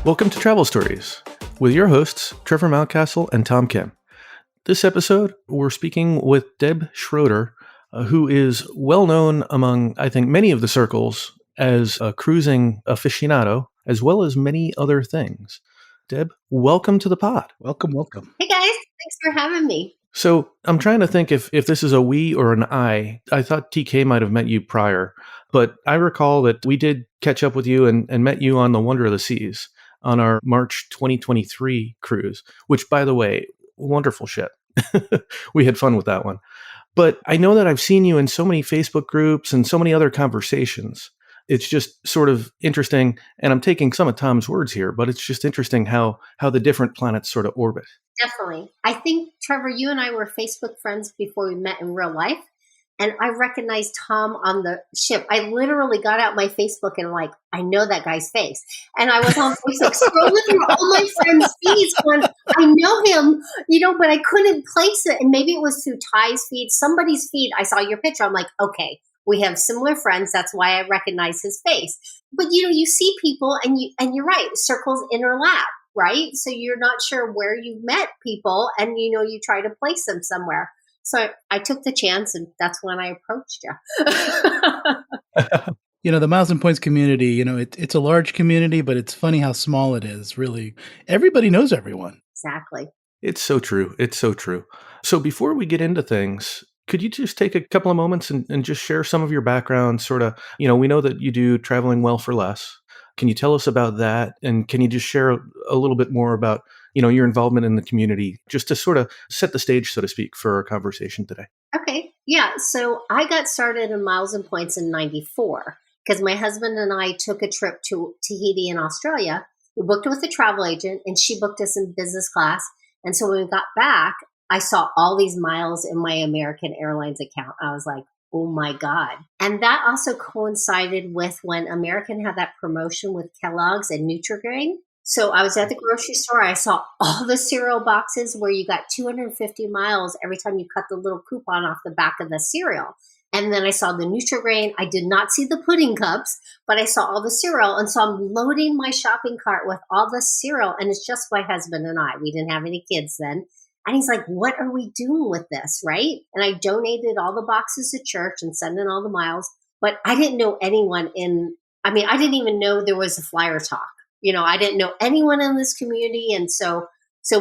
Welcome to Travel Stories with your hosts, Trevor Mountcastle and Tom Kim. This episode, we're speaking with Deb Schroeder, who is well known among, I think, many of the circles as a cruising aficionado, as well as many other things. Deb, welcome to the pod. Welcome. Hey guys, thanks for having me. So I'm trying to think if this is a we or an I. I thought TK might have met you prior, but I recall that we did catch up with you and met you on the Wonder of the Seas on our March 2023 cruise, which, by the way, wonderful ship. We had fun with that one. But I know that I've seen you in so many Facebook groups and so many other conversations. It's just sort of interesting, and I'm taking some of Tom's words here, but it's just interesting how the different planets sort of orbit. Definitely. I think, Trevor, you and I were Facebook friends before we met in real life, and I recognized Tom on the ship. I literally got out my Facebook and I know that guy's face. And I was on Facebook scrolling through all my friends' feeds going, I know him, but I couldn't place it. And maybe it was through Ty's feed, somebody's feed. I saw your picture. I'm like, okay, we have similar friends. That's why I recognize his face. But, you see people and you're right, circles interlap, right? So you're not sure where you met people and, you try to place them somewhere. So I took the chance, and that's when I approached you. The Miles and Points community, it's a large community, but it's funny how small it is, really. Everybody knows everyone. Exactly. It's so true. It's so true. So before we get into things, could you just take a couple of moments and just share some of your background, sort of, we know that you do Traveling Well for Less. Can you tell us about that? And can you just share a little bit more about, your involvement in the community, just to sort of set the stage, so to speak, for our conversation today? Okay. Yeah. So I got started in Miles and Points in 94 because my husband and I took a trip to Tahiti in Australia. We booked with a travel agent and she booked us in business class. And so when we got back, I saw all these miles in my American Airlines account. I was like, oh my God. And that also coincided with when American had that promotion with Kellogg's and Nutri-Grain. So I was at the grocery store. I saw all the cereal boxes where you got 250 miles every time you cut the little coupon off the back of the cereal. And then I saw the Nutri-Grain. I did not see the pudding cups, but I saw all the cereal. And so I'm loading my shopping cart with all the cereal. And it's just my husband and I. We didn't have any kids then. And he's like, what are we doing with this, right? And I donated all the boxes to church and sent in all the miles. But I didn't know anyone I didn't even know there was a flyer talk. I didn't know anyone in this community. And so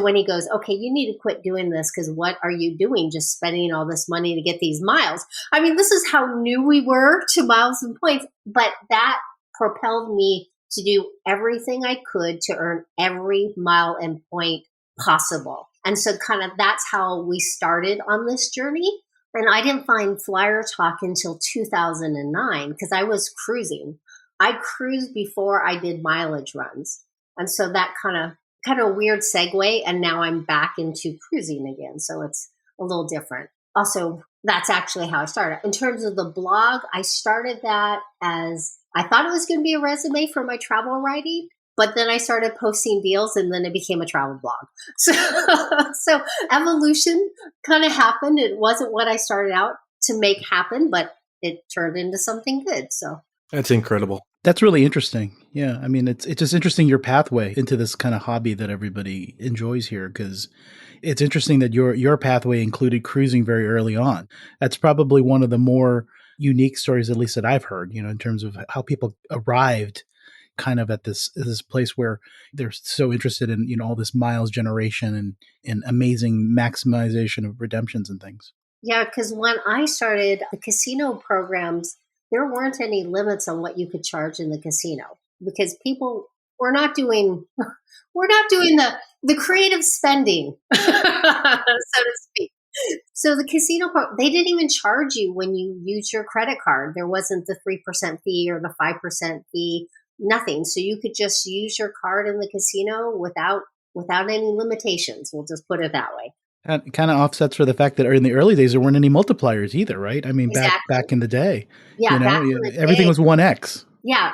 when he goes, okay, you need to quit doing this because what are you doing? Just spending all this money to get these miles. This is how new we were to Miles and Points. But that propelled me to do everything I could to earn every mile and point possible. And so kind of that's how we started on this journey. And I didn't find Flyer Talk until 2009 because I was cruising. I cruised before I did mileage runs. And so that kind of weird segue. And now I'm back into cruising again. So it's a little different. Also, that's actually how I started. In terms of the blog, I started that as I thought it was going to be a resume for my travel writing. But then I started posting deals and then it became a travel blog. So evolution kind of happened. It wasn't what I started out to make happen, but it turned into something good. So that's incredible. That's really interesting. Yeah. It's just interesting your pathway into this kind of hobby that everybody enjoys here, because it's interesting that your pathway included cruising very early on. That's probably one of the more unique stories, at least that I've heard, in terms of how people arrived kind of at this place where they're so interested in, all this miles generation and amazing maximization of redemptions and things. Yeah, because when I started the casino programs, there weren't any limits on what you could charge in the casino because people were not doing the creative spending, so to speak. So the casino, they didn't even charge you when you used your credit card. There wasn't the 3% fee or the 5% fee, nothing. So you could just use your card in the casino without any limitations. We'll just put it that way. That kind of offsets for the fact that in the early days, there weren't any multipliers either, right? Exactly. back in the day, yeah, everything was 1X. Yeah.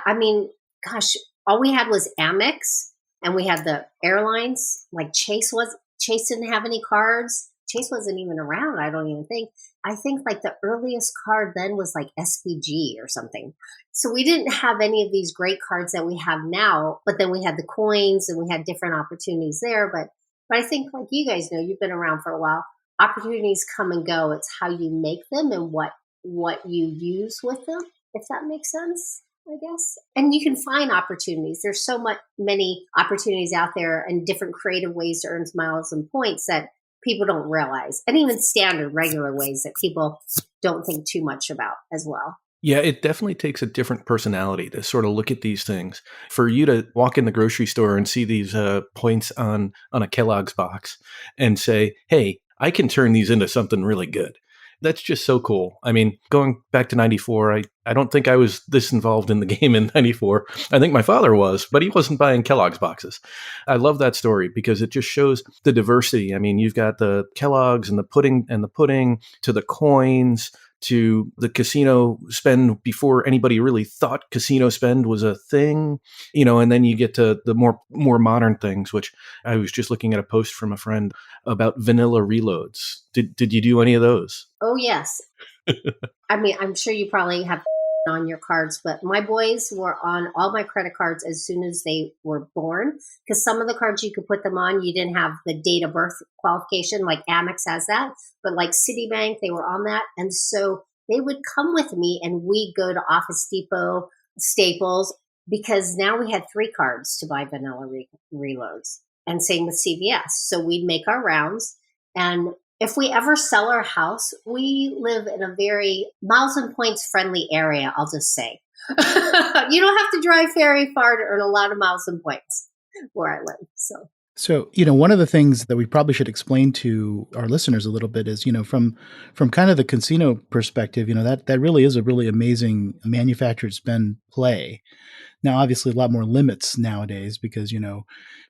Gosh, all we had was Amex and we had the airlines, like Chase was Chase didn't have any cards. Chase wasn't even around, I don't even think. I think like the earliest card then was like SPG or something. So we didn't have any of these great cards that we have now, but then we had the coins and we had different opportunities there. But I think like you guys know, you've been around for a while, opportunities come and go. It's how you make them and what you use with them, if that makes sense, I guess. And you can find opportunities. There's many opportunities out there and different creative ways to earn miles and points that people don't realize, and even standard regular ways that people don't think too much about as well. Yeah, it definitely takes a different personality to sort of look at these things. For you to walk in the grocery store and see these points on a Kellogg's box and say, hey, I can turn these into something really good. That's just so cool. I mean, going back to 94, I don't think I was this involved in the game in 94. I think my father was, but he wasn't buying Kellogg's boxes. I love that story because it just shows the diversity. I mean, you've got the Kellogg's and the pudding to the coins to the casino spend before anybody really thought casino spend was a thing, and then you get to the more modern things, which I was just looking at a post from a friend about vanilla reloads. Did you do any of those? Oh, yes. I mean, I'm sure you probably have on your cards, but my boys were on all my credit cards as soon as they were born, because some of the cards you could put them on, you didn't have the date of birth qualification, like Amex has that, but like Citibank, they were on that. And so they would come with me and we'd go to Office Depot, Staples, because now we had 3 cards to buy vanilla reloads, and same with CVS. So we'd make our rounds, and if we ever sell our house, we live in a very miles and points friendly area, I'll just say. You don't have to drive very far to earn a lot of miles and points where I live. So, one of the things that we probably should explain to our listeners a little bit is, from kind of the casino perspective, that really is a really amazing manufactured spend play. Now, obviously, a lot more limits nowadays because,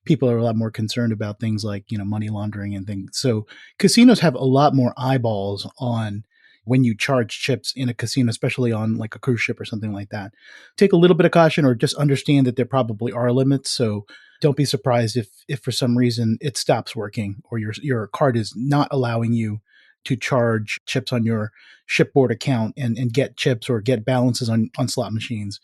people are a lot more concerned about things like, money laundering and things. So casinos have a lot more eyeballs on when you charge chips in a casino, especially on like a cruise ship or something like that. Take a little bit of caution, or just understand that there probably are limits. So don't be surprised if for some reason it stops working, or your card is not allowing you to charge chips on your shipboard account and get chips or get balances on slot machines,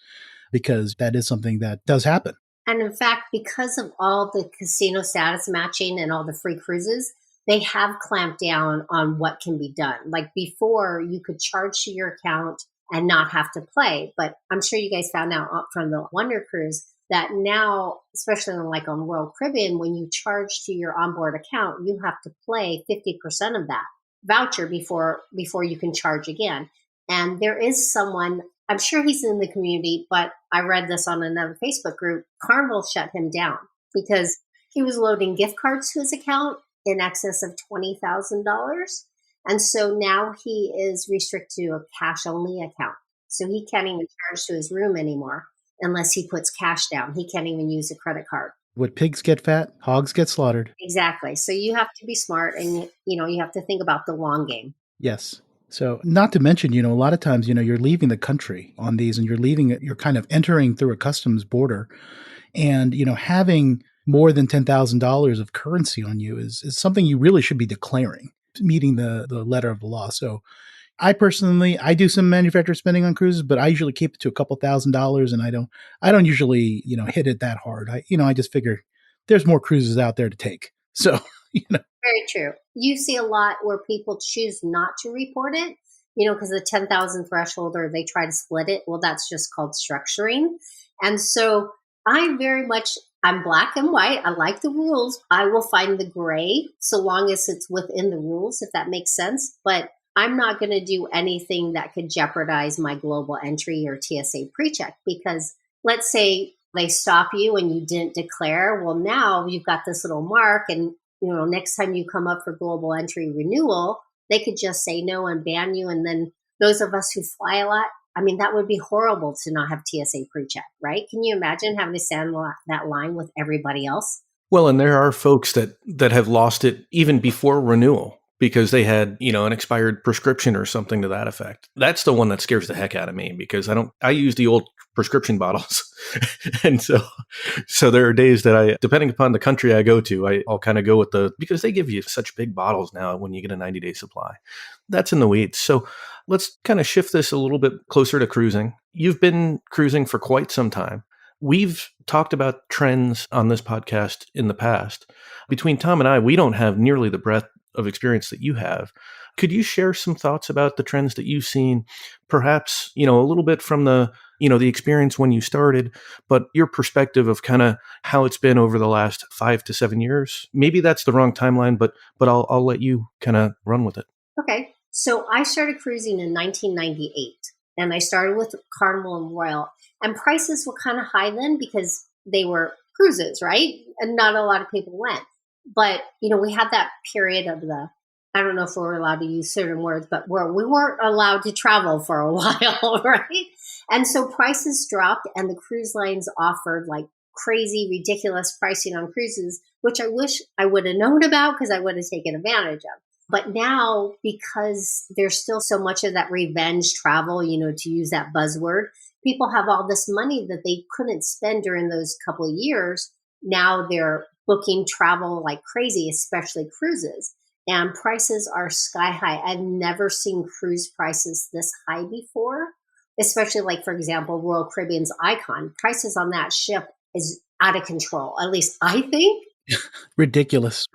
because that is something that does happen. And in fact, because of all the casino status matching and all the free cruises, they have clamped down on what can be done. Like before, you could charge to your account and not have to play. But I'm sure you guys found out from the Wonder Cruise that now, especially like on Royal Caribbean, when you charge to your onboard account, you have to play 50% of that voucher before you can charge again. And there is someone, I'm sure he's in the community, but I read this on another Facebook group. Carnival shut him down because he was loading gift cards to his account in excess of $20,000. And so now he is restricted to a cash-only account. So he can't even charge to his room anymore unless he puts cash down. He can't even use a credit card. What pigs get fat, hogs get slaughtered. Exactly. So you have to be smart, and you have to think about the long game. Yes. So not to mention, a lot of times, you're leaving the country on these, and you're kind of entering through a customs border, and, having more than $10,000 of currency on you is something you really should be declaring, meeting the letter of the law. So I personally, I do some manufacturer spending on cruises, but I usually keep it to a couple $1,000s, and I don't usually, hit it that hard. I just figure there's more cruises out there to take. So, Very true. You see a lot where people choose not to report it, because the 10,000 threshold, or they try to split it. Well, that's just called structuring. And so I'm black and white. I like the rules. I will find the gray so long as it's within the rules, if that makes sense. But I'm not going to do anything that could jeopardize my global entry or TSA pre-check, because let's say they stop you and you didn't declare. Well, now you've got this little mark, and next time you come up for global entry renewal, they could just say no and ban you. And then those of us who fly a lot, I mean, that would be horrible to not have TSA pre-check, right? Can you imagine having to stand that line with everybody else? Well, and there are folks that have lost it even before renewal because they had, an expired prescription or something to that effect. That's the one that scares the heck out of me, because I use the old prescription bottles. And so there are days that depending upon the country I go to, I'll kind of go with because they give you such big bottles now when you get a 90-day supply. That's in the weeds. So let's kind of shift this a little bit closer to cruising. You've been cruising for quite some time. We've talked about trends on this podcast in the past. Between Tom and I, we don't have nearly the breadth of experience that you have. Could you share some thoughts about the trends that you've seen, perhaps, a little bit from the experience when you started, but your perspective of kind of how it's been over the last 5 to 7 years? Maybe that's the wrong timeline, but I'll let you kind of run with it. Okay. So I started cruising in 1998, and I started with Carnival and Royal, and prices were kind of high then because they were cruises, right? And not a lot of people went. But, we had that period of I don't know if we're allowed to use certain words, but we weren't allowed to travel for a while, right? And so prices dropped, and the cruise lines offered like crazy, ridiculous pricing on cruises, which I wish I would have known about because I would have taken advantage of. But now, because there's still so much of that revenge travel, to use that buzzword, people have all this money that they couldn't spend during those couple of years. Now they're booking travel like crazy, especially cruises. And prices are sky high. I've never seen cruise prices this high before, especially like, for example, Royal Caribbean's Icon. Prices on that ship is out of control, at least I think. Ridiculous.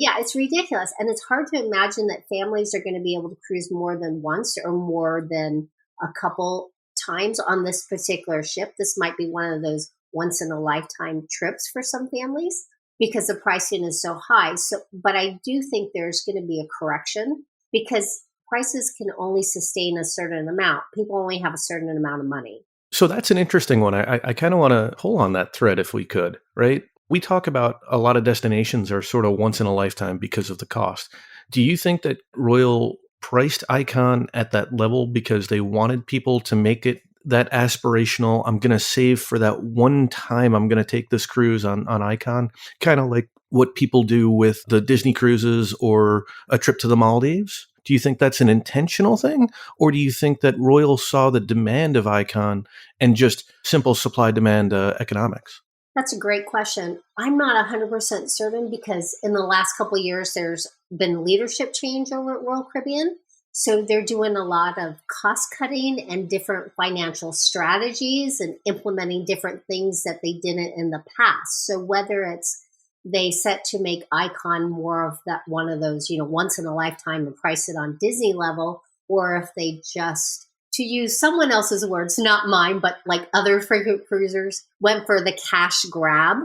Yeah, it's ridiculous. And it's hard to imagine that families are going to be able to cruise more than once or more than a couple times on this particular ship. This might be one of those once in a lifetime trips for some families because the pricing is so high. But I do think there's going to be a correction because prices can only sustain a certain amount. People only have a certain amount of money. So that's an interesting one. I kind of want to pull on that thread if we could, right? We talk about a lot of destinations are sort of once in a lifetime because of the cost. Do you think that Royal priced Icon at that level because they wanted people to make it that aspirational? I'm going to save for that one time I'm going to take this cruise on Icon, kind of like what people do with the Disney cruises or a trip to the Maldives? Do you think that's an intentional thing? Or do you think that Royal saw the demand of Icon and just simple supply demand economics? That's a great question. I'm not 100% certain because in the last couple of years, there's been leadership change over at Royal Caribbean. So they're doing a lot of cost cutting and different financial strategies and implementing different things that they didn't in the past. So whether it's they set to make Icon more of that one of those, once in a lifetime and price it on Disney level, or if they just, to use someone else's words, not mine, but like other frequent cruisers, went for the cash grab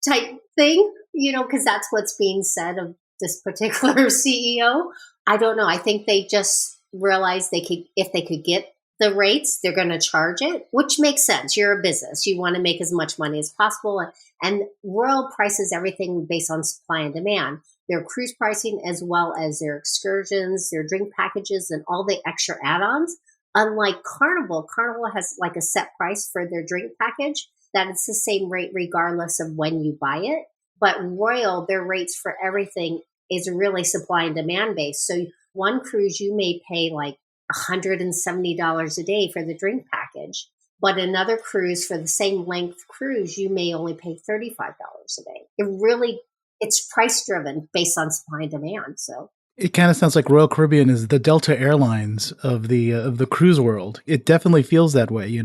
type thing, because that's what's being said of this particular CEO. I don't know. I think they just realized if they could get the rates, they're going to charge it, which makes sense. You're a business. You want to make as much money as possible. And Royal prices everything based on supply and demand. Their cruise pricing as well as their excursions, their drink packages, and all the extra add-ons. Unlike Carnival has like a set price for their drink package that it's the same rate regardless of when you buy it. But Royal, their rates for everything is really supply and demand based. So one cruise, you may pay like $170 a day for the drink package, but another cruise for the same length cruise, you may only pay $35 a day. It's price driven based on supply and demand. So it kind of sounds like Royal Caribbean is the Delta Airlines of the cruise world. It definitely feels that way.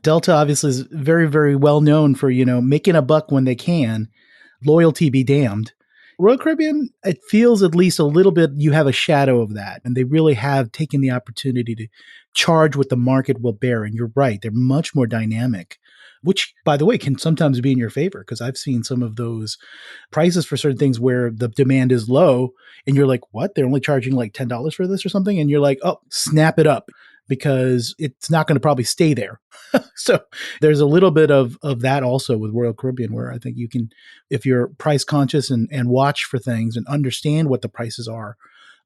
Delta obviously is very, very well known for, making a buck when they can. Loyalty be damned. Royal Caribbean, it feels at least a little bit you have a shadow of that. And they really have taken the opportunity to charge what the market will bear. And you're right, they're much more dynamic, which, by the way, can sometimes be in your favor because I've seen some of those prices for certain things where the demand is low and you're like, what? They're only charging like $10 for this or something? And you're like, oh, snap it up because it's not going to probably stay there. So there's a little bit of that also with Royal Caribbean where I think you can, if you're price conscious and watch for things and understand what the prices are,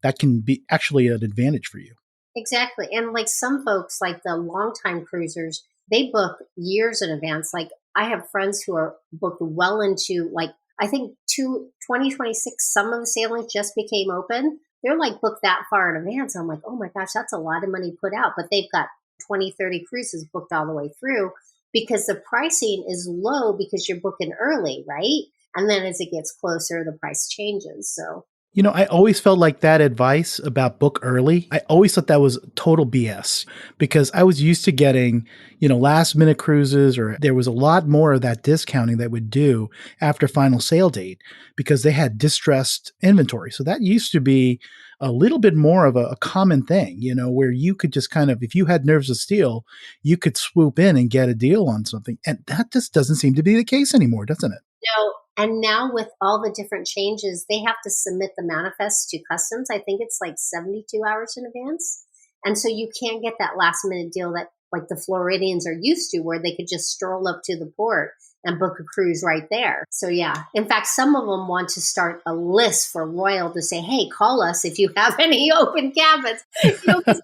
that can be actually an advantage for you. Exactly. And like some folks, like the longtime cruisers, they book years in advance. Like I have friends who are booked well into like, I think 2026, some of the sailings just became open. They're like booked that far in advance. I'm like, oh my gosh, that's a lot of money put out, but they've got 20, 30 cruises booked all the way through because the pricing is low because you're booking early, right? And then as it gets closer, the price changes. So I always felt like that advice about book early, I always thought that was total BS because I was used to getting, last minute cruises, or there was a lot more of that discounting that would do after final sale date because they had distressed inventory. So that used to be a little bit more of a common thing, where you could just kind of, if you had nerves of steel, you could swoop in and get a deal on something. And that just doesn't seem to be the case anymore, doesn't it? no, and now with all the different changes, they have to submit the manifest to customs. I think it's like 72 hours in advance. And so you can't get that last minute deal that like the Floridians are used to, where they could just stroll up to the port and book a cruise right there. So yeah, in fact, some of them want to start a list for Royal to say, hey, call us if you have any open cabins. 'Cause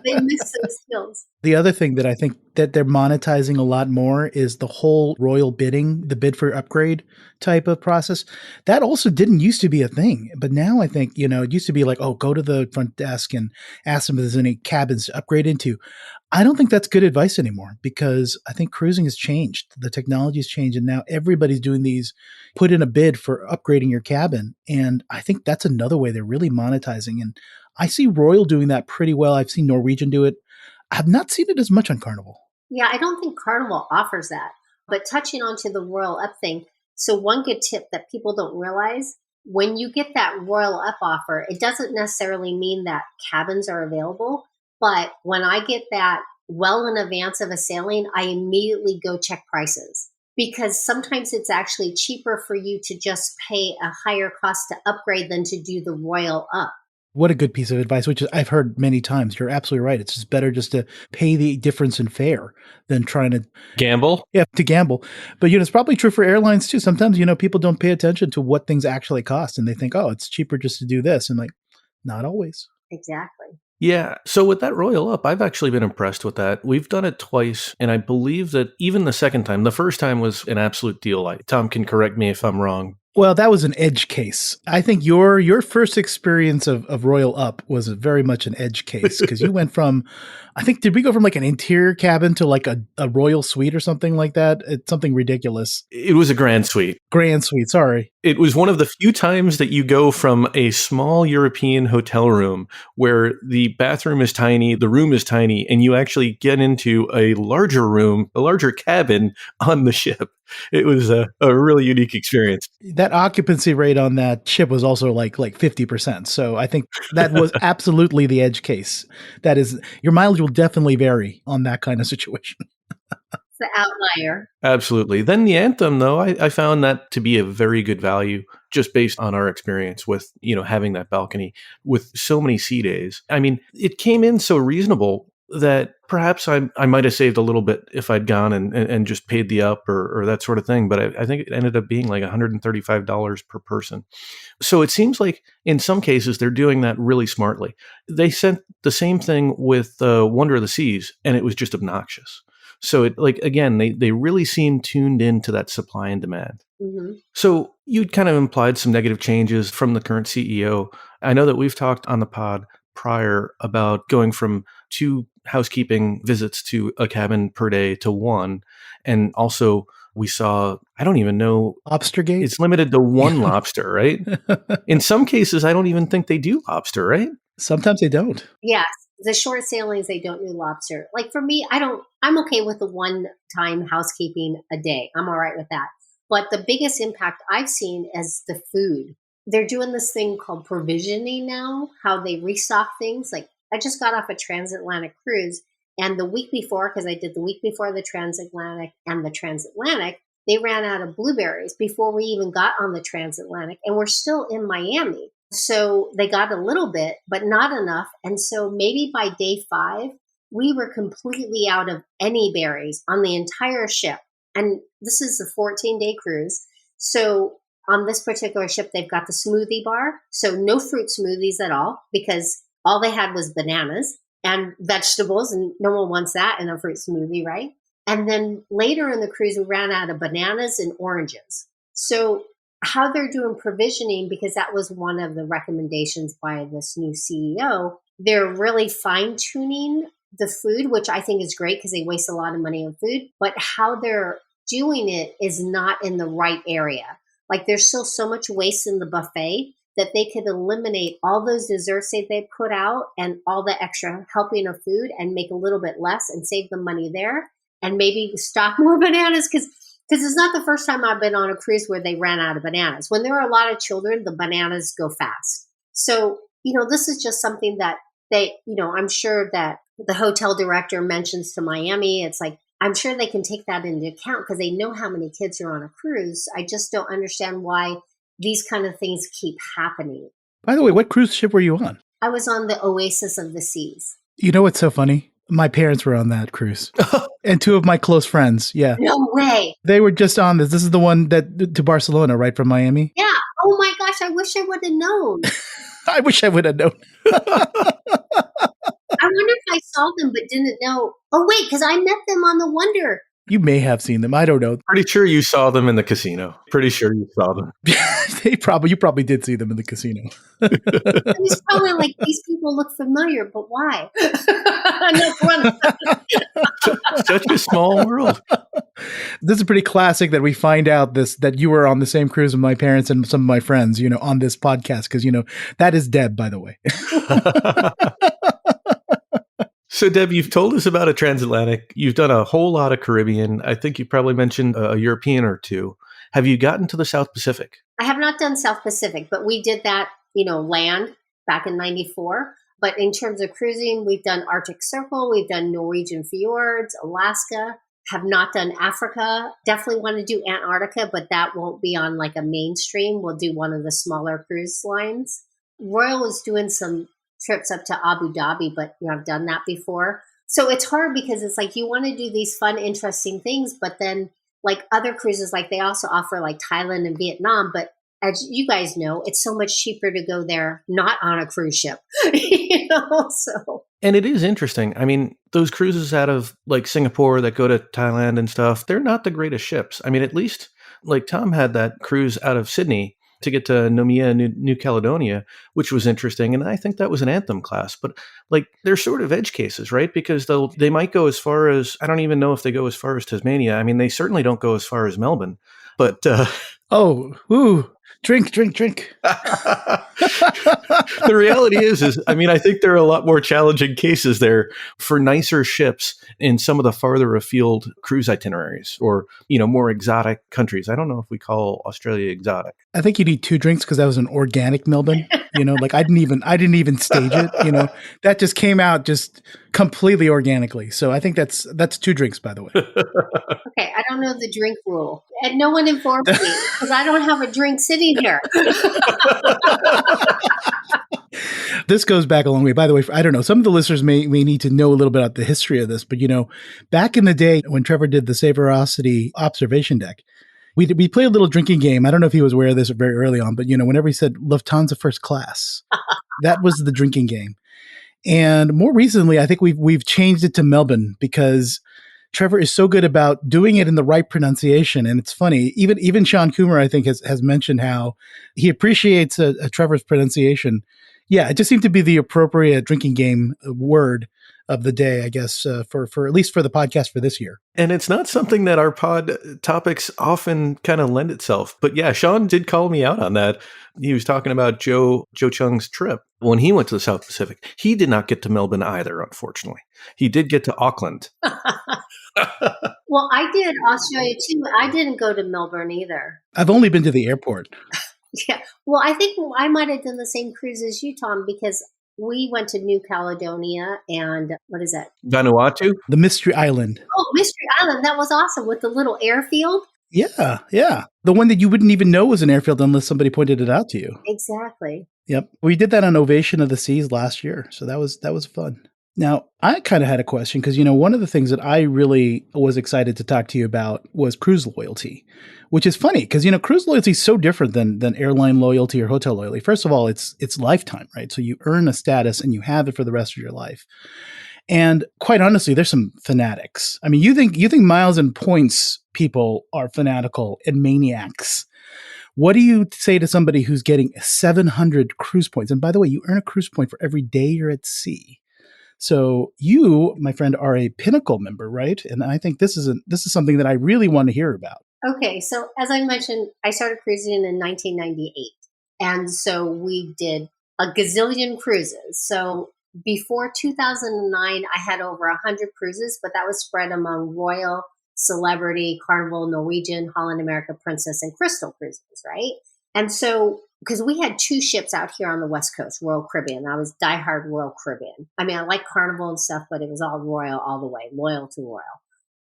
they miss those deals. The other thing that I think that they're monetizing a lot more is the whole royal bidding, the bid for upgrade type of process. That also didn't used to be a thing. But now I think, it used to be like, oh, go to the front desk and ask them if there's any cabins to upgrade into. I don't think that's good advice anymore because I think cruising has changed. The technology has changed, and now everybody's doing these, put in a bid for upgrading your cabin. And I think that's another way they're really monetizing. And I see Royal doing that pretty well. I've seen Norwegian do it. I've not seen it as much on Carnival. Yeah, I don't think Carnival offers that. But touching on to the Royal Up thing, so one good tip that people don't realize, when you get that Royal Up offer, it doesn't necessarily mean that cabins are available. But when I get that well in advance of a sailing, I immediately go check prices because sometimes it's actually cheaper for you to just pay a higher cost to upgrade than to do the Royal Up. What a good piece of advice, which I've heard many times. You're absolutely right. It's just better just to pay the difference in fare than trying to Gamble? Yeah, to gamble. But it's probably true for airlines too. Sometimes, people don't pay attention to what things actually cost and they think, oh, it's cheaper just to do this. And like, not always. Exactly. Yeah. So with that Royal Up, I've actually been impressed with that. We've done it twice, and I believe that even the second time, the first time was an absolute deal. Tom can correct me if I'm wrong. Well, that was an edge case. I think your first experience of Royal Up was very much an edge case because you went from, I think, did we go from like an interior cabin to like a royal suite or something like that? It's something ridiculous. It was a grand suite. Grand suite, sorry. It was one of the few times that you go from a small European hotel room where the bathroom is tiny, the room is tiny, and you actually get into a larger room, a larger cabin on the ship. It was a really unique experience. That occupancy rate on that ship was also like 50%. So I think that was absolutely the edge case. That is, your mileage will definitely vary on that kind of situation. It's the outlier. Absolutely. Then the Anthem, though, I found that to be a very good value just based on our experience with, having that balcony with so many sea days. I mean, it came in so reasonable that perhaps I might have saved a little bit if I'd gone and just paid the up or that sort of thing. But I think it ended up being like $135 per person. So it seems like in some cases they're doing that really smartly. They sent the same thing with Wonder of the Seas, and it was just obnoxious. So they really seem tuned into that supply and demand. Mm-hmm. So you'd kind of implied some negative changes from the current CEO. I know that we've talked on the pod prior about going from 2 housekeeping visits to a cabin per day to 1. And also we saw, I don't even know. Lobster gate? It's limited to 1 lobster, right? In some cases, I don't even think they do lobster, right? Sometimes they don't. Yes. The short sailings, they don't do lobster. Like for me, I'm okay with the 1-time housekeeping a day. I'm all right with that. But the biggest impact I've seen is the food. They're doing this thing called provisioning now, how they restock things. Like I just got off a transatlantic cruise, and the week before, because I did the week before the transatlantic and the transatlantic, they ran out of blueberries before we even got on the transatlantic, and we're still in Miami. So they got a little bit, but not enough. And so maybe by day 5, we were completely out of any berries on the entire ship. And this is a 14-day cruise. So on this particular ship, they've got the smoothie bar. So no fruit smoothies at all, because all they had was bananas and vegetables. And no one wants that in a fruit smoothie, right? And then later in the cruise, we ran out of bananas and oranges. So how they're doing provisioning, because that was one of the recommendations by this new CEO, they're really fine-tuning the food, which I think is great because they waste a lot of money on food, but how they're doing it is not in the right area. Like there's still so much waste in the buffet that they could eliminate all those desserts that they put out and all the extra helping of food and make a little bit less and save the money there and maybe stock more bananas because it's not the first time I've been on a cruise where they ran out of bananas. When there are a lot of children, the bananas go fast. So, this is just something that I'm sure that the hotel director mentions to Miami. It's like, I'm sure they can take that into account because they know how many kids are on a cruise. I just don't understand why these kind of things keep happening. By the way, what cruise ship were you on? I was on the Oasis of the Seas. You know what's so funny? My parents were on that cruise. And two of my close friends. Yeah. No way. They were just on this. This is the one that to Barcelona, right, from Miami? Yeah. Oh my gosh. I wish I would have known. I wish I would have known. I wonder if I saw them but didn't know. Oh, wait, because I met them on the Wonder. You may have seen them. I don't know. Pretty sure you saw them in the casino. Pretty sure you saw them. You probably did see them in the casino. I was probably like, these people look familiar, but why? No fun. Such a small world. This is pretty classic that we find out that you were on the same cruise with my parents and some of my friends, on this podcast, because, that is Deb, by the way. So, Deb, you've told us about a transatlantic. You've done a whole lot of Caribbean. I think you probably mentioned a European or two. Have you gotten to the South Pacific? I have not done South Pacific, but we did that, land back in 94. But in terms of cruising, we've done Arctic Circle, we've done Norwegian fjords, Alaska, have not done Africa. Definitely want to do Antarctica, but that won't be on like a mainstream. We'll do one of the smaller cruise lines. Royal is doing some trips up to Abu Dhabi, but I've done that before. So it's hard because it's like you want to do these fun, interesting things, but then like other cruises, like they also offer like Thailand and Vietnam, but as you guys know, it's so much cheaper to go there not on a cruise ship, so. And it is interesting. I mean, those cruises out of like Singapore that go to Thailand and stuff, they're not the greatest ships. I mean, at least like Tom had that cruise out of Sydney to get to Nomea, New Caledonia, which was interesting. And I think that was an Anthem class. But like they're sort of edge cases, right? Because they might go as far as, I don't even know if they go as far as Tasmania. I mean, they certainly don't go as far as Melbourne. But drink. The reality is, I mean, I think there are a lot more challenging cases there for nicer ships in some of the farther afield cruise itineraries or, more exotic countries. I don't know if we call Australia exotic. I think you need 2 drinks because that was an organic Melbourne. Like I didn't even stage it. That just came out just completely organically. So I think that's 2 drinks, by the way. Okay, I don't know the drink rule, and no one informed me because I don't have a drink sitting here. This goes back a long way. By the way, I don't know. Some of the listeners may need to know a little bit about the history of this, but back in the day when Trevor did the Savorosity observation deck, we played a little drinking game. I don't know if he was aware of this very early on, but whenever he said Lufthansa first class, that was the drinking game. And more recently, I think we've changed it to Melbourne because Trevor is so good about doing it in the right pronunciation. And it's funny, even Sean Coomer, I think, has mentioned how he appreciates Trevor's pronunciation. Yeah, it just seemed to be the appropriate drinking game word of the day, I guess, for at least for the podcast for this year. And it's not something that our pod topics often kind of lend itself. But yeah, Sean did call me out on that. He was talking about Joe Chung's trip when he went to the South Pacific. He did not get to Melbourne either, unfortunately. He did get to Auckland. Well, I did Australia too. I didn't go to Melbourne either. I've only been to the airport. Yeah. Well, I think I might have done the same cruise as you, Tom, because we went to New Caledonia and what is that? Vanuatu? The Mystery Island. Oh, Mystery Island. That was awesome with the little airfield. Yeah. The one that you wouldn't even know was an airfield unless somebody pointed it out to you. Exactly. Yep. We did that on Ovation of the Seas last year. So that was fun. Now, I kind of had a question because, one of the things that I really was excited to talk to you about was cruise loyalty, which is funny because, cruise loyalty is so different than airline loyalty or hotel loyalty. First of all, it's lifetime, right? So you earn a status and you have it for the rest of your life. And quite honestly, there's some fanatics. I mean, you think miles and points people are fanatical and maniacs. What do you say to somebody who's getting 700 cruise points? And by the way, you earn a cruise point for every day you're at sea. So you, my friend, are a Pinnacle member, right? And I think this is something that I really want to hear about. Okay, so as I mentioned, I started cruising in 1998. And so we did a gazillion cruises. So before 2009, I had over 100 cruises, but that was spread among Royal, Celebrity, Carnival, Norwegian, Holland America, Princess, and Crystal cruises, right? And so, because we had two ships out here on the West Coast, Royal Caribbean. I was diehard Royal Caribbean. I mean, I like Carnival and stuff, but it was all Royal all the way, loyal to Royal.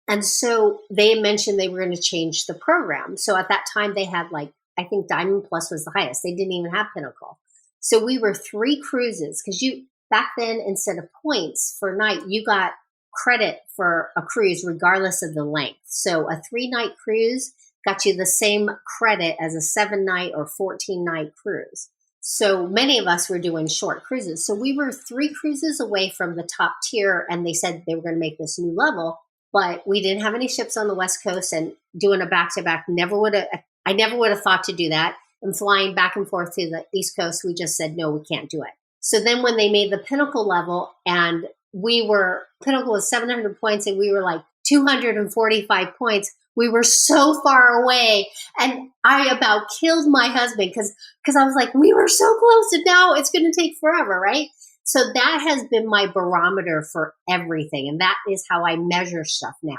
And so they mentioned they were going to change the program. So at that time, they had I think Diamond Plus was the highest. They didn't even have Pinnacle. So we were 3 cruises because back then, instead of points for night, you got credit for a cruise regardless of the length. So a 3-night cruise got you the same credit as a 7-night or 14-night cruise. So many of us were doing short cruises. So we were 3 cruises away from the top tier, and they said they were going to make this new level. But we didn't have any ships on the West Coast, and doing a back-to-back I never would have thought to do that. And flying back and forth to the East Coast, we just said, no, we can't do it. So then when they made the Pinnacle level, and Pinnacle was 700 points and we were like 245 points, we were so far away. And I about killed my husband because I was like, we were so close and now it's going to take forever, right? So that has been my barometer for everything. And that is how I measure stuff now.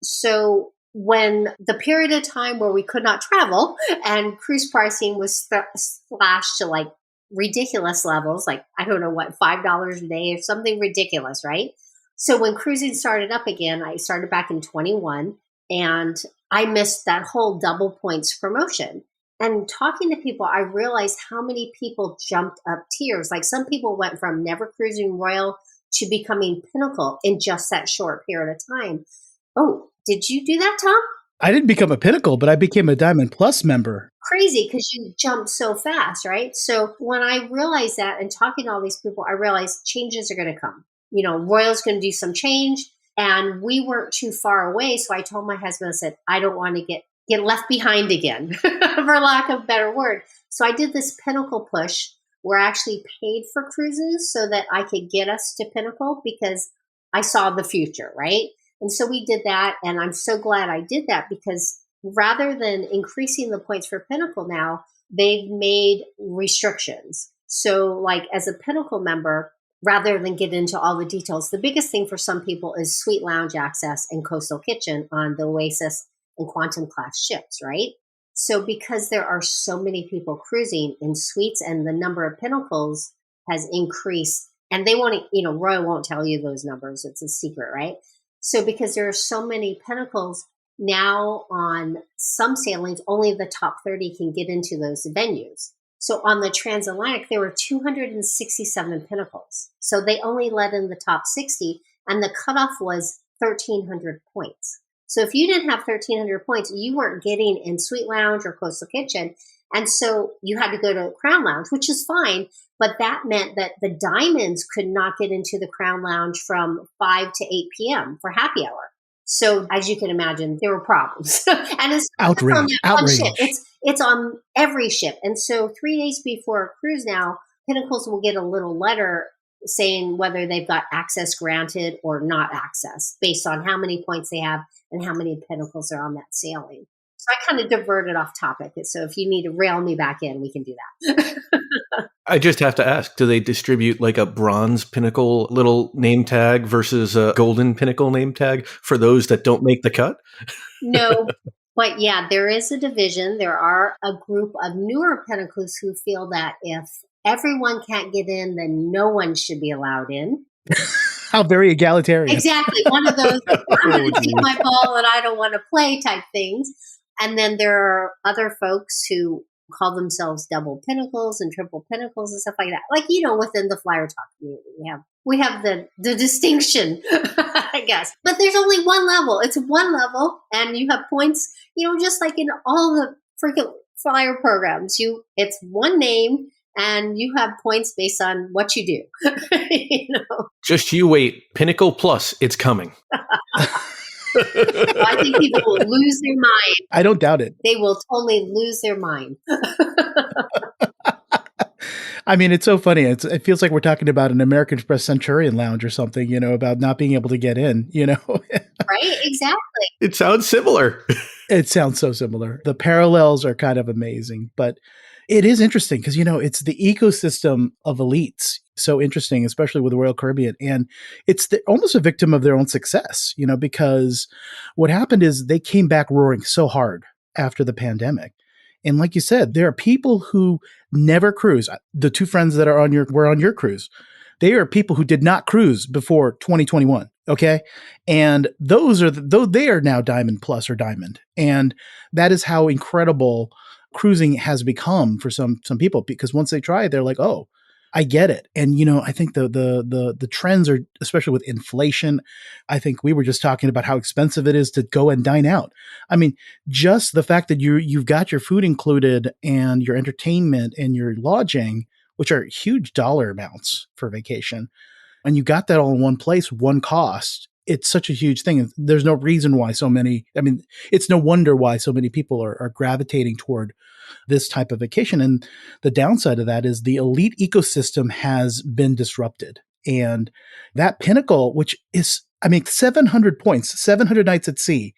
So when the period of time where we could not travel and cruise pricing was slashed to ridiculous levels, I don't know what, $5 a day or something ridiculous, right? So when cruising started up again, I started back in 21 and I missed that whole double points promotion. And talking to people, I realized how many people jumped up tiers. Some people went from never cruising Royal to becoming Pinnacle in just that short period of time. Oh, did you do that, Tom? I didn't become a Pinnacle, but I became a Diamond Plus member. Crazy because you jump so fast, right? So when I realized that and talking to all these people, I realized changes are going to come. Royal's going to do some change, and we weren't too far away. So I told my husband, I said, I don't want to get left behind again, for lack of a better word. So I did this Pinnacle push where I actually paid for cruises so that I could get us to Pinnacle because I saw the future, right? And so we did that, and I'm so glad I did that because rather than increasing the points for Pinnacle now, they've made restrictions. So as a Pinnacle member, rather than get into all the details, the biggest thing for some people is suite lounge access and coastal kitchen on the Oasis and Quantum class ships, right? So because there are so many people cruising in suites and the number of Pinnacles has increased, and they won't, Royal won't tell you those numbers. It's a secret, right? So because there are so many Pinnacles now on some sailings, only the top 30 can get into those venues. So on the transatlantic, there were 267 Pinnacles. So they only let in the top 60, and the cutoff was 1,300 points. So if you didn't have 1,300 points, you weren't getting in Suite Lounge or Coastal Kitchen. And so you had to go to Crown Lounge, which is fine. But that meant that the Diamonds could not get into the Crown Lounge from 5 to 8 p.m. for happy hour. So as you can imagine, there were problems. And it's outrage. On that one ship. It's on every ship. And so 3 days before a cruise now, Pinnacles will get a little letter saying whether they've got access granted or not access based on how many points they have and how many Pinnacles are on that sailing. So I kind of diverted off topic. So if you need to rail me back in, we can do that. I just have to ask, do they distribute a bronze Pinnacle little name tag versus a golden Pinnacle name tag for those that don't make the cut? No, but yeah, there is a division. There are a group of newer Pinnacles who feel that if everyone can't get in, then no one should be allowed in. How very egalitarian. Exactly. One of those, I'm going to take my ball and I don't want to play type things. And then there are other folks who call themselves double Pinnacles and triple Pinnacles and stuff like that. Within the Flyer Talk community, we have the distinction, I guess. But there's only one level. It's one level, and you have points, just like in all the freaking Flyer programs. It's one name, and you have points based on what you do. Just you wait. Pinnacle Plus, it's coming. I think people will lose their mind. I don't doubt it. They will totally lose their mind. I mean, it's so funny. It feels like we're talking about an American Express Centurion Lounge or something, about not being able to get in. Right? Exactly. It sounds similar. It sounds so similar. The parallels are kind of amazing, but it is interesting because, it's the ecosystem of elites. So interesting, especially with the Royal Caribbean. And it's almost a victim of their own success, because what happened is they came back roaring so hard after the pandemic. And like you said, there are people who never cruise. The two friends that were on your cruise. They are people who did not cruise before 2021. Okay. And though they are now Diamond Plus or Diamond. And that is how incredible cruising has become for some people, because once they try it, they're like, oh, I get it. And, I think the trends are, especially with inflation. I think we were just talking about how expensive it is to go and dine out. I mean, just the fact that you've got your food included and your entertainment and your lodging, which are huge dollar amounts for vacation, and you got that all in one place, one cost. It's such a huge thing. There's no reason why it's no wonder why so many people are gravitating toward this type of vacation. And the downside of that is the elite ecosystem has been disrupted. And that Pinnacle, which is, 700 points, 700 nights at sea,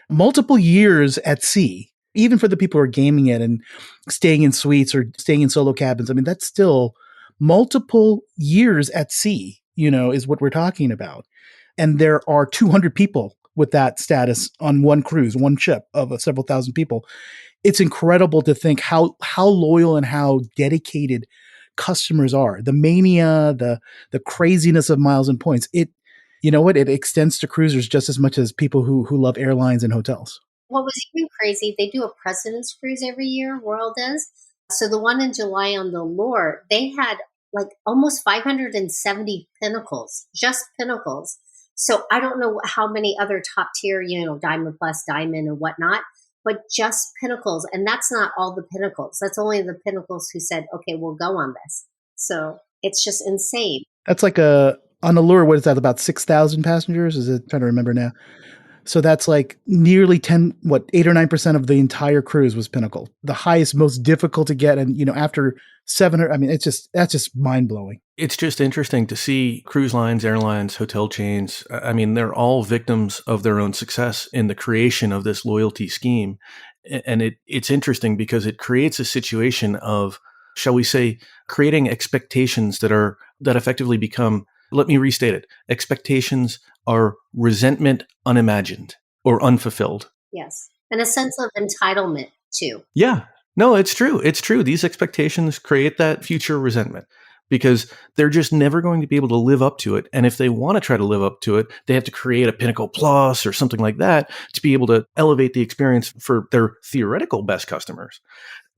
multiple years at sea, even for the people who are gaming it and staying in suites or staying in solo cabins. That's still multiple years at sea, is what we're talking about. And there are 200 people with that status on one cruise, one ship of several thousand people. It's incredible to think how loyal and how dedicated customers are. The mania, the craziness of miles and points. It extends to cruisers just as much as people who love airlines and hotels. What was even crazy, they do a President's Cruise every year, Royal does. So the one in July on the Lure, they had like almost 570 Pinnacles, just Pinnacles. So I don't know how many other top tier, Diamond Plus, Diamond and whatnot, but just Pinnacles. And that's not all the Pinnacles. That's only the Pinnacles who said, okay, we'll go on this. So it's just insane. That's like on the Lure, what is that, about 6,000 passengers? Is it, trying to remember now? So that's like nearly 8 or 9% of the entire cruise was Pinnacle. The highest, most difficult to get. And, after 700, that's just mind blowing. It's just interesting to see cruise lines, airlines, hotel chains. They're all victims of their own success in the creation of this loyalty scheme. And it's interesting because it creates a situation of, shall we say, creating expectations that effectively become, let me restate it. Expectations are resentment unimagined or unfulfilled. Yes. And a sense of entitlement too. Yeah. No, it's true. It's true. These expectations create that future resentment because they're just never going to be able to live up to it. And if they want to try to live up to it, they have to create a Pinnacle Plus or something like that to be able to elevate the experience for their theoretical best customers.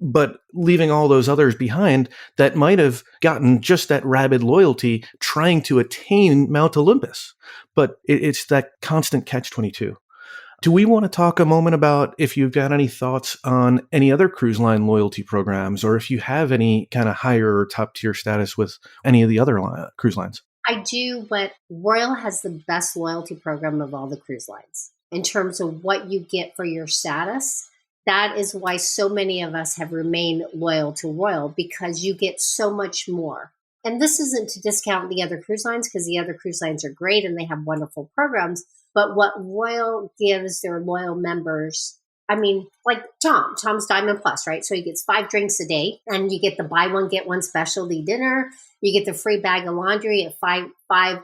But leaving all those others behind that might have gotten just that rabid loyalty trying to attain Mount Olympus. But it's that constant catch-22. Do we want to talk a moment about if you've got any thoughts on any other cruise line loyalty programs, or if you have any kind of higher or top tier status with any of the other cruise lines? I do, but Royal has the best loyalty program of all the cruise lines in terms of what you get for your status. That is why so many of us have remained loyal to Royal, because you get so much more. And this isn't to discount the other cruise lines, because the other cruise lines are great and they have wonderful programs. But what Royal gives their loyal members, like Tom's Diamond Plus, right? So he gets 5 drinks a day, and you get the buy one, get one specialty dinner. You get the free bag of laundry at five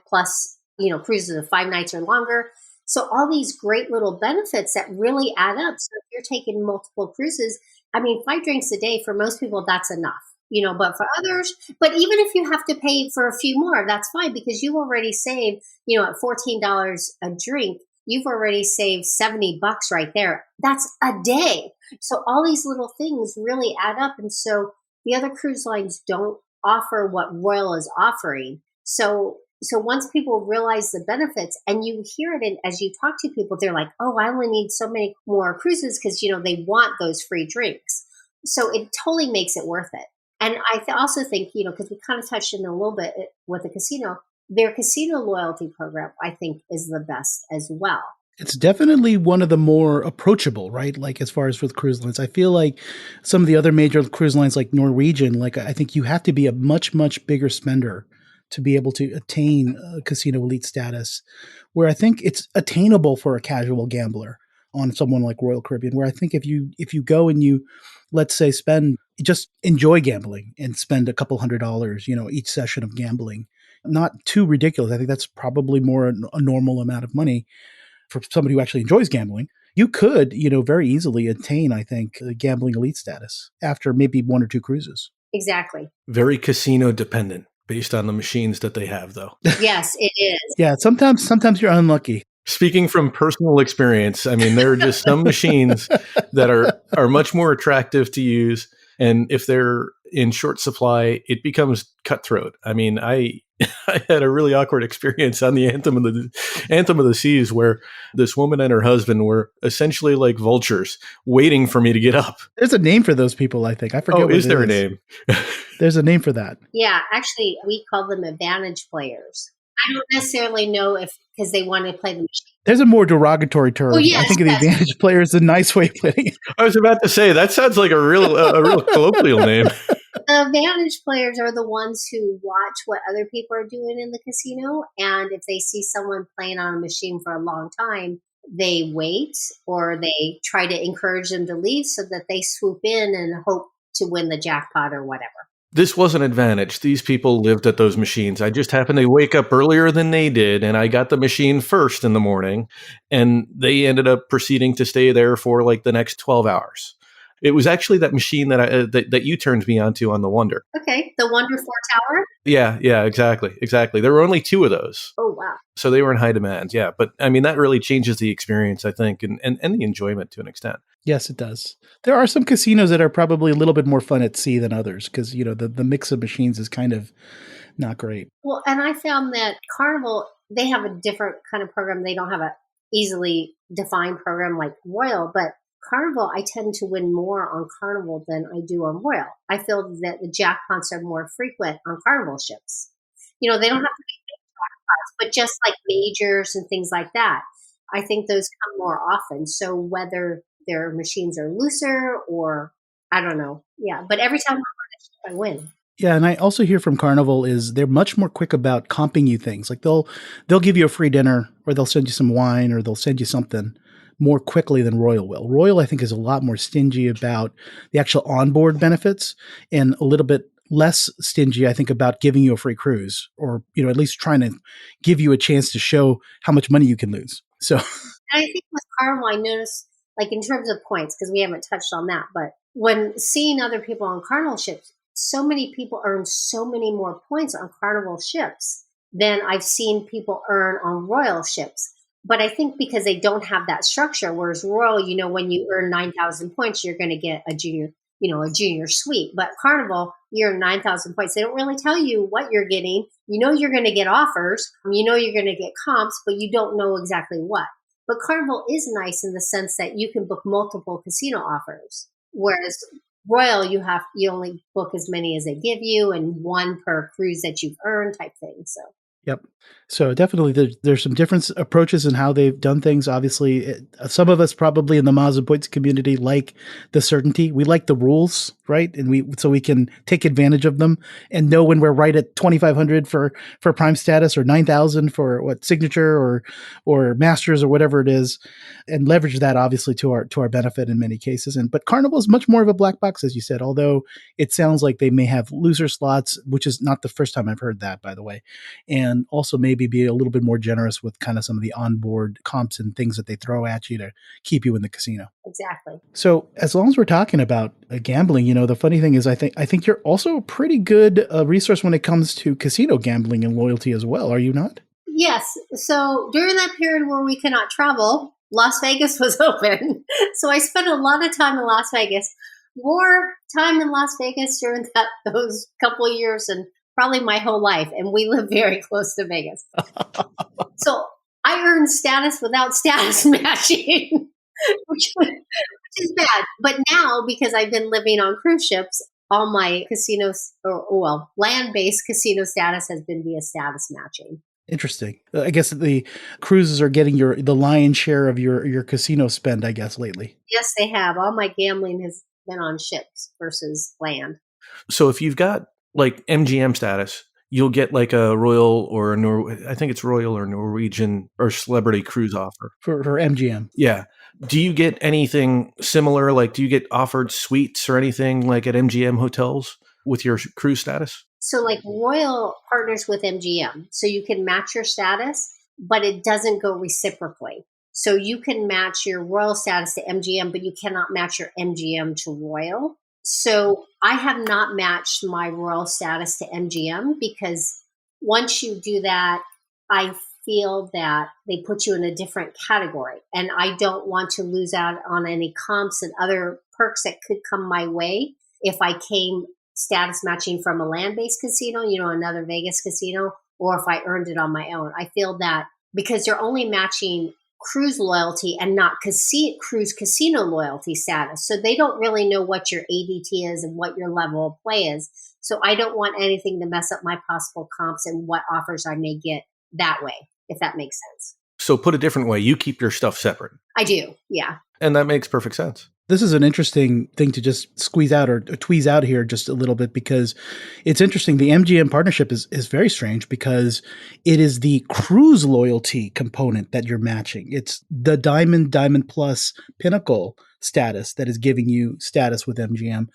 plus, cruises of 5 nights or longer. So all these great little benefits that really add up. So if you're taking multiple cruises, 5 drinks a day for most people, that's enough. But for others, but even if you have to pay for a few more, that's fine, because you already saved, at $14 a drink, you've already saved $70 right there. That's a day. So all these little things really add up. And so the other cruise lines don't offer what Royal is offering. So once people realize the benefits, and you hear it as you talk to people, they're like, oh, I only need so many more cruises because, they want those free drinks. So it totally makes it worth it. And I also think, because we kind of touched in a little bit with the casino, their casino loyalty program, I think, is the best as well. It's definitely one of the more approachable, right? Like as far as with cruise lines, I feel like some of the other major cruise lines like Norwegian, like I think you have to be a much, much bigger spender to be able to attain casino elite status, where I think it's attainable for a casual gambler on someone like Royal Caribbean, where I think if you go and you, let's say, just enjoy gambling and spend a couple $100, each session of gambling, not too ridiculous. I think that's probably more a normal amount of money for somebody who actually enjoys gambling. You could, very easily attain, I think, gambling elite status after maybe one or two cruises. Exactly. Very casino dependent based on the machines that they have, though. Yes, it is. Yeah, sometimes you're unlucky. Speaking from personal experience, I mean, there are just some machines that are much more attractive to use. And if they're in short supply, it becomes cutthroat. I mean, I had a really awkward experience on the Anthem of the Seas, where this woman and her husband were essentially like vultures waiting for me to get up. There's a name for those people, I think. I forget what it is. Is there a name? There's a name for that. Yeah, actually, we call them advantage players. I don't necessarily know if because they want to play the machine. There's a more derogatory term. Oh, yes, I think the advantage player is a nice way of putting it. I was about to say, that sounds like a real colloquial name. The advantage players are the ones who watch what other people are doing in the casino. And if they see someone playing on a machine for a long time, they wait or they try to encourage them to leave so that they swoop in and hope to win the jackpot or whatever. This was an advantage. These people lived at those machines. I just happened to wake up earlier than they did, and I got the machine first in the morning, and they ended up proceeding to stay there for like the next 12 hours. It was actually that machine that you turned me onto on the Wonder. Okay, the Wonder 4 Tower? Yeah, exactly. There were only 2 of those. Oh, wow. So they were in high demand, yeah. But I mean, that really changes the experience, I think, and the enjoyment to an extent. Yes, it does. There are some casinos that are probably a little bit more fun at sea than others because, the mix of machines is kind of not great. Well, and I found that Carnival, they have a different kind of program. They don't have a easily defined program like Royal, but Carnival, I tend to win more on Carnival than I do on Royal. I feel that the jackpots are more frequent on Carnival ships. They don't have to be big jackpots, but just like majors and things like that. I think those come more often. So whether their machines are looser or I don't know. Yeah, but every time I win. Yeah, and I also hear from Carnival is they're much more quick about comping you things. Like they'll give you a free dinner or they'll send you some wine or they'll send you something more quickly than Royal will. Royal, I think, is a lot more stingy about the actual onboard benefits and a little bit less stingy, I think, about giving you a free cruise or, at least trying to give you a chance to show how much money you can lose. So I think with Carnival, I noticed, like in terms of points, because we haven't touched on that, but when seeing other people on Carnival ships, so many people earn so many more points on Carnival ships than I've seen people earn on Royal ships. But I think because they don't have that structure, whereas Royal, when you earn 9,000 points, you're going to get a junior suite. But Carnival, you earn 9,000 points. They don't really tell you what you're getting. You're going to get offers. You're going to get comps, but you don't know exactly what. But Carnival is nice in the sense that you can book multiple casino offers, whereas Royal, you only book as many as they give you and one per cruise that you've earned type thing. So. Yep. So definitely there's some different approaches in how they've done things. Obviously, some of us probably in the Miles and Points community like the certainty. We like the rules, right? And so we can take advantage of them and know when we're right at 2,500 for prime status or 9,000 for signature or masters or whatever it is, and leverage that obviously to our benefit in many cases. But Carnival is much more of a black box, as you said, although it sounds like they may have looser slots, which is not the first time I've heard that, by the way. And also maybe be a little bit more generous with kind of some of the onboard comps and things that they throw at you to keep you in the casino. Exactly. So as long as we're talking about gambling, the funny thing is I think you're also a pretty good resource when it comes to casino gambling and loyalty as well. Are you not? Yes. So during that period where we cannot travel, Las Vegas was open. So I spent a lot of time in Las Vegas, more time in Las Vegas during those couple of years and probably my whole life, and we live very close to Vegas. So I earned status without status matching, which is bad. But now, because I've been living on cruise ships, all my casinos, land-based casino status has been via status matching. Interesting. I guess the cruises are getting the lion's share of your casino spend, I guess, lately. Yes, they have. All my gambling has been on ships versus land. So if you've got like MGM status, you'll get like a Royal or I think it's Royal or Norwegian or Celebrity cruise offer. For MGM. Yeah. Do you get anything similar? Like, do you get offered suites or anything like at MGM hotels with your cruise status? So like Royal partners with MGM, so you can match your status, but it doesn't go reciprocally. So you can match your Royal status to MGM, but you cannot match your MGM to Royal. So I have not matched my Royal status to MGM because once you do that, I feel that they put you in a different category. And I don't want to lose out on any comps and other perks that could come my way if I came status matching from a land-based casino, another Vegas casino, or if I earned it on my own. I feel that because you're only matching cruise loyalty and not cruise casino loyalty status. So they don't really know what your ADT is and what your level of play is. So I don't want anything to mess up my possible comps and what offers I may get that way, if that makes sense. So put a different way, you keep your stuff separate. I do, yeah. And that makes perfect sense. This is an interesting thing to just squeeze out or tweeze out here just a little bit because it's interesting. The MGM partnership is very strange because it is the cruise loyalty component that you're matching. It's the Diamond Plus Pinnacle status that is giving you status with MGM,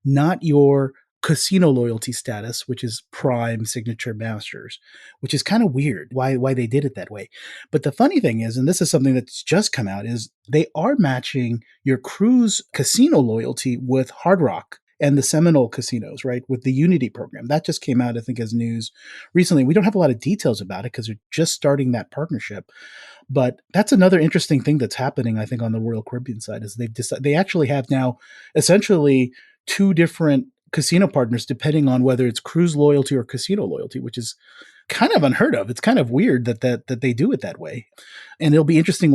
not your casino loyalty status, which is Prime, Signature, Masters, which is kind of weird why they did it that way. But the funny thing is, and this is something that's just come out, is they are matching your cruise casino loyalty with Hard Rock and the Seminole casinos, right? With the Unity program. That just came out, I think, as news recently. We don't have a lot of details about it because they're just starting that partnership. But that's another interesting thing that's happening, I think, on the Royal Caribbean side is they actually have now essentially two different casino partners depending on whether it's cruise loyalty or casino loyalty, which is kind of unheard of. It's kind of weird that they do it that way. And it'll be interesting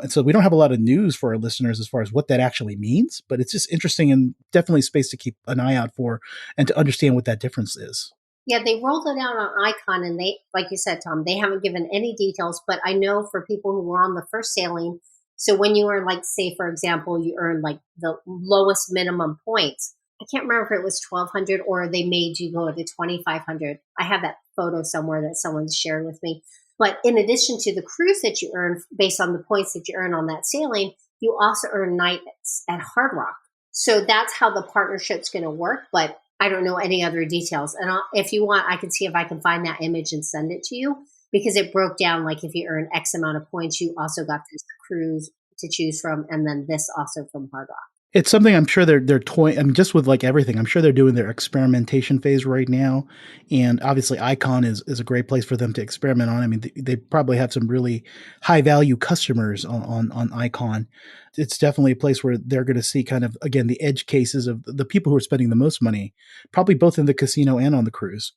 so we don't have a lot of news for our listeners as far as what that actually means, but it's just interesting and definitely space to keep an eye out for and to understand what that difference is. Yeah, they rolled it out on Icon and they, like you said, Tom, they haven't given any details, but I know for people who were on the first sailing, so when you earn, like, say, for example, you earn like the lowest minimum points, I can't remember if it was 1,200 or they made you go to 2,500. I have that photo somewhere that someone's shared with me. But in addition to the cruise that you earn based on the points that you earn on that sailing, you also earn nights at Hard Rock. So that's how the partnership's going to work. But I don't know any other details. And if you want, I can see if I can find that image and send it to you because it broke down like if you earn X amount of points, you also got this cruise to choose from, and then this also from Hard Rock. It's something I'm sure they're toying. I mean, just with like everything, I'm sure they're doing their experimentation phase right now. And obviously Icon is a great place for them to experiment on. I mean, they probably have some really high value customers on Icon. It's definitely a place where they're going to see kind of, again, the edge cases of the people who are spending the most money, probably both in the casino and on the cruise.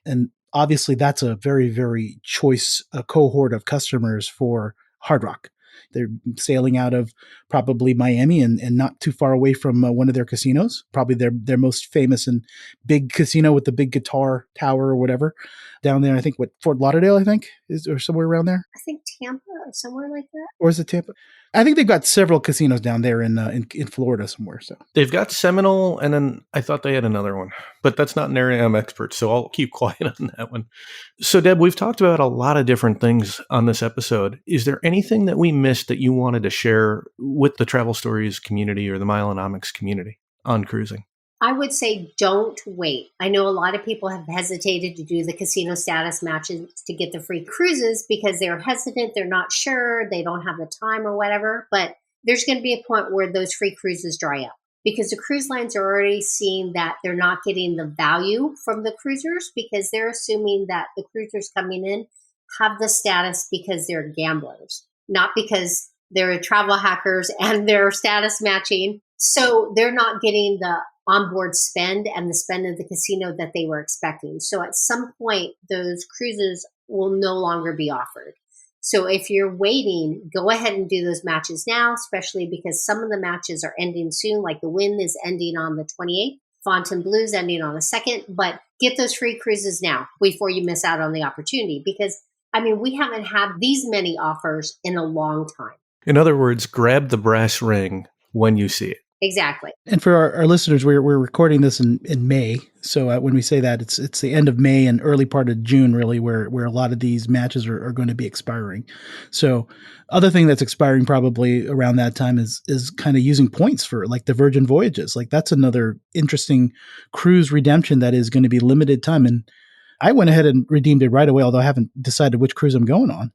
And obviously that's a very, very choice cohort of customers for Hard Rock. They're sailing out of probably Miami and not too far away from one of their casinos, probably their most famous and big casino with the big guitar tower or whatever down there. I think Fort Lauderdale, I think, is or somewhere around there. I think Tampa or somewhere like that. Or is it Tampa? I think they've got several casinos down there in Florida somewhere. So they've got Seminole, and then I thought they had another one, but that's not an area I'm expert, so I'll keep quiet on that one. So, Deb, we've talked about a lot of different things on this episode. Is there anything that we missed that you wanted to share with the Travel Stories community or the Milenomics community on cruising? I would say don't wait. I know a lot of people have hesitated to do the casino status matches to get the free cruises because they're hesitant, they're not sure, they don't have the time or whatever. But there's going to be a point where those free cruises dry up because the cruise lines are already seeing that they're not getting the value from the cruisers because they're assuming that the cruisers coming in have the status because they're gamblers, not because they're travel hackers and they're status matching. So they're not getting the onboard spend and the spend of the casino that they were expecting. So at some point, those cruises will no longer be offered. So if you're waiting, go ahead and do those matches now, especially because some of the matches are ending soon, like the Win is ending on the 28th, Fontainebleau's ending on the 2nd, but get those free cruises now before you miss out on the opportunity because I mean, we haven't had these many offers in a long time. In other words, grab the brass ring when you see it. Exactly. And for our listeners, we're recording this in May. So when we say that, it's the end of May and early part of June, really, where a lot of these matches are going to be expiring. So other thing that's expiring probably around that time is kind of using points for like the Virgin Voyages. Like that's another interesting cruise redemption that is going to be limited time. And I went ahead and redeemed it right away, although I haven't decided which cruise I'm going on,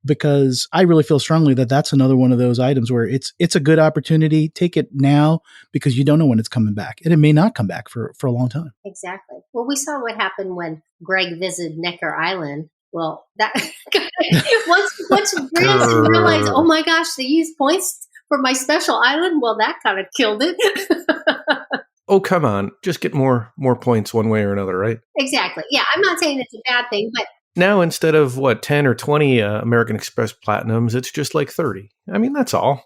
because I really feel strongly that that's another one of those items where it's a good opportunity. Take it now because you don't know when it's coming back. And it may not come back for a long time. Exactly. Well, we saw what happened when Greg visited Necker Island. Well, that once Branson realized, oh my gosh, they used points for my special island. Well, that kind of killed it. Oh, come on. Just get more points one way or another, right? Exactly. Yeah, I'm not saying it's a bad thing, but now, instead of 10 or 20 American Express Platinums, it's just like 30. I mean, that's all.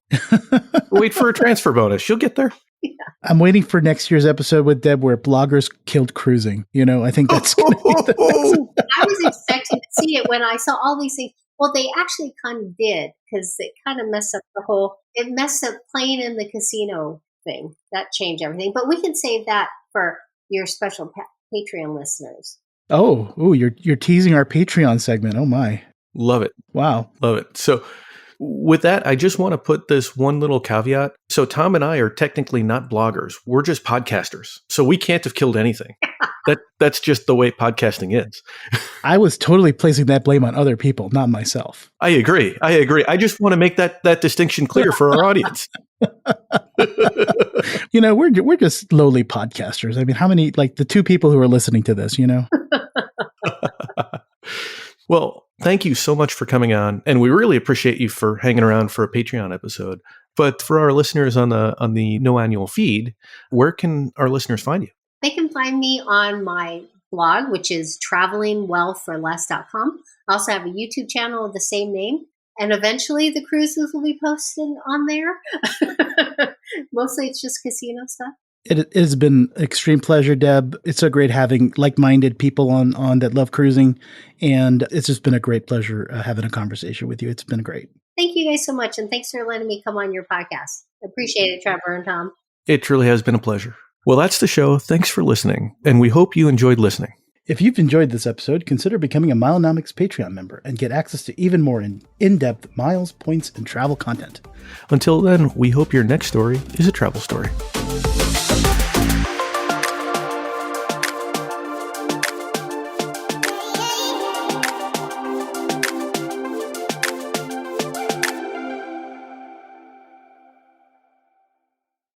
Wait for a transfer bonus. You'll get there. Yeah. I'm waiting for next year's episode with Deb where bloggers killed cruising. I think that's going to be the next. I was expecting to see it when I saw all these things. Well, they actually kind of did because it kind of messed up it messed up playing in the casino thing. That changed everything. But we can save that for your special Patreon listeners. Oh, you're teasing our Patreon segment. Oh my. Love it. Wow. Love it. So with that, I just want to put this one little caveat. So Tom and I are technically not bloggers. We're just podcasters. So we can't have killed anything. That's just the way podcasting is. I was totally placing that blame on other people, not myself. I agree. I just want to make that distinction clear for our audience. We're just lowly podcasters. I mean, how many, like the two people who are listening to this, Well, thank you so much for coming on. And we really appreciate you for hanging around for a Patreon episode. But for our listeners on the no annual feed, where can our listeners find you? They can find me on my blog, which is travelingwellforless.com. I also have a YouTube channel of the same name. And eventually the cruises will be posted on there. Mostly it's just casino stuff. It has been an extreme pleasure, Deb. It's so great having like-minded people on that love cruising. And it's just been a great pleasure having a conversation with you. It's been great. Thank you guys so much. And thanks for letting me come on your podcast. I appreciate it, Trevor and Tom. It truly has been a pleasure. Well, that's the show. Thanks for listening. And we hope you enjoyed listening. If you've enjoyed this episode, consider becoming a Milenomics Patreon member and get access to even more in-depth miles, points, and travel content. Until then, we hope your next story is a travel story.